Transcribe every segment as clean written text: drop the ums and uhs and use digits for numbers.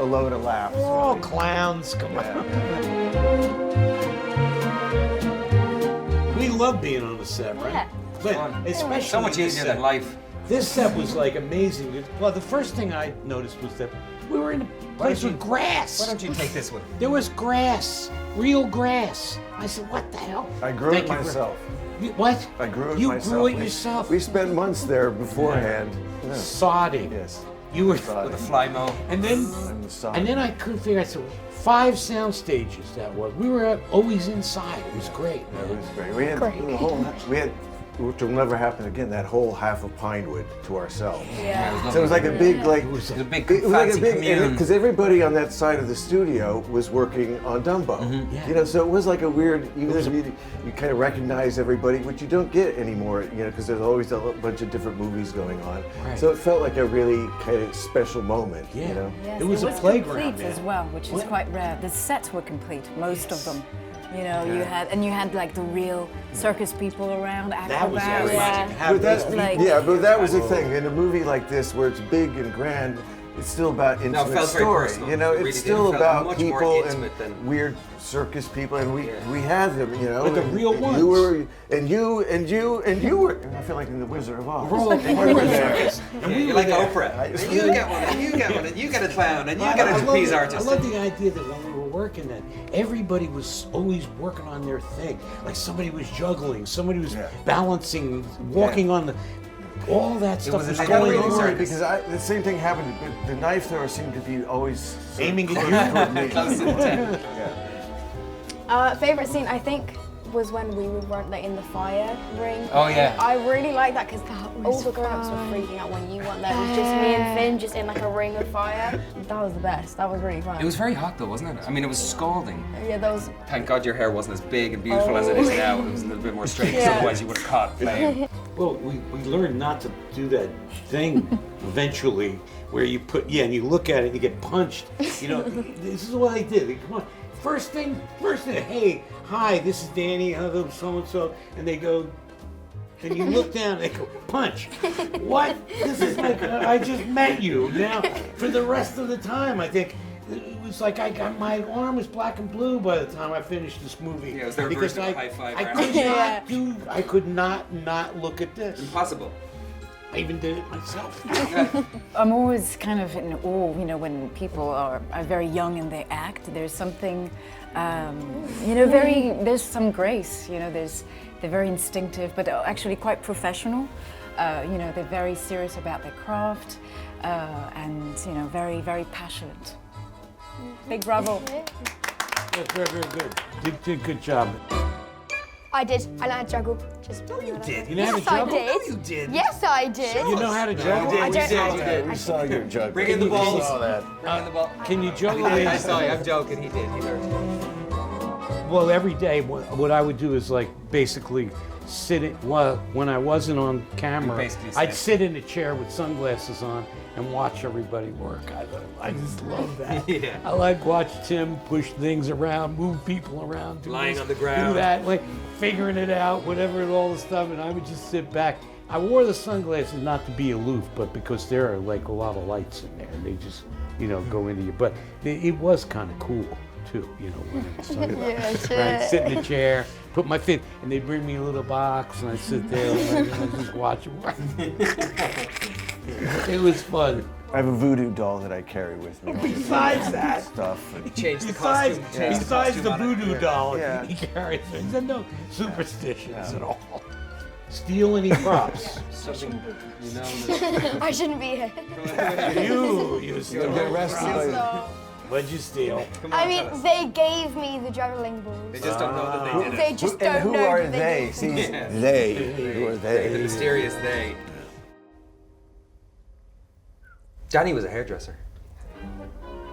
a load of laughs. We're all clowns, come on. We love being on the set, right? Yeah. But especially So much this easier set. than life. This set was like amazing. Well, the first thing I noticed was that we were in a place with grass. Why don't you take this one? There was grass, real grass. I said, what the hell? I grew it Thank you for- myself. What? I grew it You myself. grew it yourself? We spent months there beforehand. Yeah. Sodding. Yes. You were, With a fly mow. and then I couldn't figure out. So 5 sound stages that was. We were always inside. It was great. Yeah, it was great. We had the whole, which will never happen again, that whole half of Pinewood to ourselves. Yeah. So it was like a big, like, It was a big, it was like a fancy big, commune. because everybody on that side of the studio was working on Dumbo. Yeah. You know, so it was like a weird, you kind of recognize everybody, which you don't get anymore, you know, because there's always a bunch of different movies going on. Right. So it felt like a really kind of special moment, Yeah. you know. Yes, It was a playground, complete man. as well, which is What? quite rare. The sets were complete, most Yes. of them. You know, you had like the real circus people around, That was acrobats. magic. Yeah. But that's, Like- but that was the thing. In a movie like this, where it's big and grand, it's still about intimate felt very story. personal. You know, It really it's did. still It felt about much more people intimate and than- weird circus people, and we had them. You know, But the and real ones. You were, and you were. I feel like in the Wizard of Oz. We're all You were there. And Yeah, we you're were like there. Oprah. And you get one, and you get one, and you get a clown, and you get a love trapeze it. artist. I love the idea that when we were working that everybody was always working on their thing. Like somebody was juggling, somebody was balancing, walking on the, all that stuff was was an going Really Going on. weird, because the same thing happened. But the knife thrower seemed to be always Aiming at close you. toward me. Close to the tent. Favorite scene, I think, was when we were like in the fire ring. Oh, yeah. I really liked that because all the grown-ups were freaking out when you weren't there. It was just me and Finn just in like a ring of fire. That was the best. That was really fun. It was very hot though, wasn't it? I mean, it was scalding. Yeah, that was. Thank God your hair wasn't as big and beautiful as it is now. It was a little bit more straight, because Yeah. otherwise you would have caught flame. Well, we learned not to do that thing eventually where you put, and you look at it and you get punched. You know, this is what I did. Come on. First thing, hey, hi, this is Danny, so-and-so, and they go, and you look down and they go, punch. What? This is like, I just met you. Now, for the rest of the time, I think, it was like I got, my arm was black and blue by the time I finished this movie. Yeah, it was the reverse of a high five, I right? I could not look at this. Impossible. I even did it myself. I'm always kind of in awe, you know, when people are very young and they act. There's something, you know, there's some grace, you know, they're very instinctive, but actually quite professional. You know, they're very serious about their craft and, you know, very, very passionate. Big bravo. That's very, very good. Did good job. I did. I learned to juggle. Just. You did. You know Yes, how to I juggle? did. No, you did. Yes, I did. You know how to juggle? I don't know. Yeah, we saw your jug. Bring in the balls. We saw that. Bring in the ball. Can you juggle? I saw you. I'm joking. He did. He learned. Well, every day, what I would do is like basically sit it. Well, when I wasn't on camera, basically I'd sit. sit in a chair with sunglasses on and watch everybody work. I just love that. Yeah. I like watch Tim push things around, move people around, do Lying this, on the ground. do that, like figuring it out, whatever, and all the stuff. And I would just sit back. I wore the sunglasses not to be aloof, but because there are like a lot of lights in there, and they just, you know, go into you. But it was kind of cool too, you know, wearing the sunglasses. Right, sit in a chair, put my feet, and they'd bring me a little box, and I'd sit there and I'd just watch them work. It was fun. I have a voodoo doll that I carry with me. Besides that, Stuff. And Changed the besides, costume. Changed besides the costume on it. voodoo doll, Yeah. he carries. There's no superstitions at all. Steal any props. Something, you know. I shouldn't be here. you steal. You'll get arrested later. What'd you steal? Come on, I tell mean, us. they gave me the juggling balls. They just don't know that they did it. They just And don't who know are that they? gave See, me. Yeah. they. Who are The they? mysterious they. Danny was a hairdresser.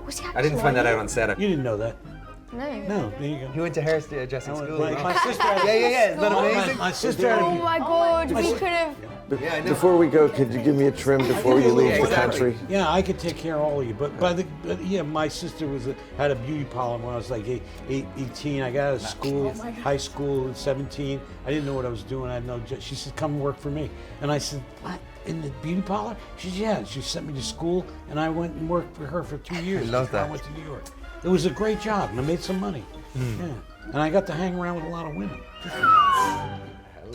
Was he I didn't actually? find that out on set. You didn't know that. No, there you go. He went to hairdressing school. My sister had Yeah. Isn't that amazing? My sister had Oh my God, we could have. Yeah, I know. Before we go, could you give me a trim before you leave the country? Yeah, I could take care of all of you. But my sister had a beauty parlor when I was like 18. I got out of school, high school at 17. I didn't know what I was doing. I had no job. She said, come work for me. And I said, what? In the beauty parlor? She said, yeah. She sent me to school, and I went and worked for her for 2 years. I love before that. I went to New York. It was a great job, and I made some money. Yeah. And I got to hang around with a lot of women.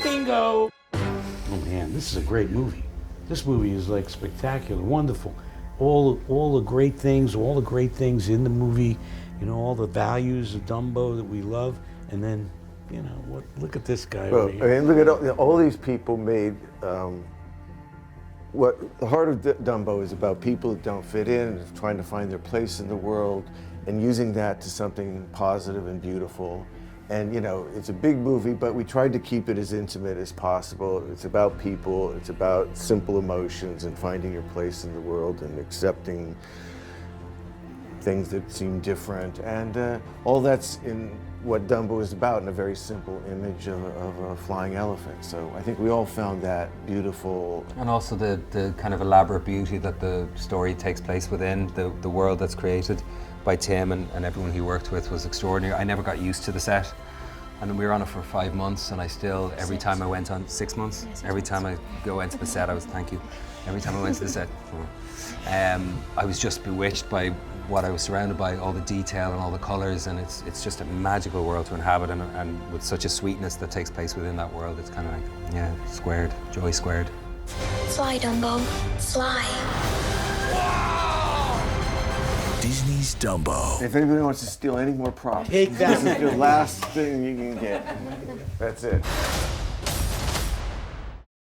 Bingo! Oh man, this is a great movie. This movie is like spectacular, wonderful. All the great things in the movie, you know, all the values of Dumbo that we love, and then, you know, look at this guy Well, over I here. mean, look at all these people made. What the heart of Dumbo is about people that don't fit in, and trying to find their place in the world, and using that to something positive and beautiful. And you know, it's a big movie, but we tried to keep it as intimate as possible. It's about people, it's about simple emotions and finding your place in the world and accepting things that seem different. And all that's in what Dumbo is about, in a very simple image of a flying elephant. So I think we all found that beautiful. And also the kind of elaborate beauty that the story takes place within, the world that's created by Tim and everyone he worked with was extraordinary. I never got used to the set. And we were on it for 5 months, and I still, every time I went on, 6 months? Every time I go into the set, thank you. Every time I went to the set, I was just bewitched by what I was surrounded by, all the detail and all the colors, and it's just a magical world to inhabit, and with such a sweetness that takes place within that world, it's kind of like, yeah, squared, joy squared. Fly, Dumbo, fly. Disney's Dumbo. If anybody wants to steal any more props, Take that. this is your last thing you can get. That's it.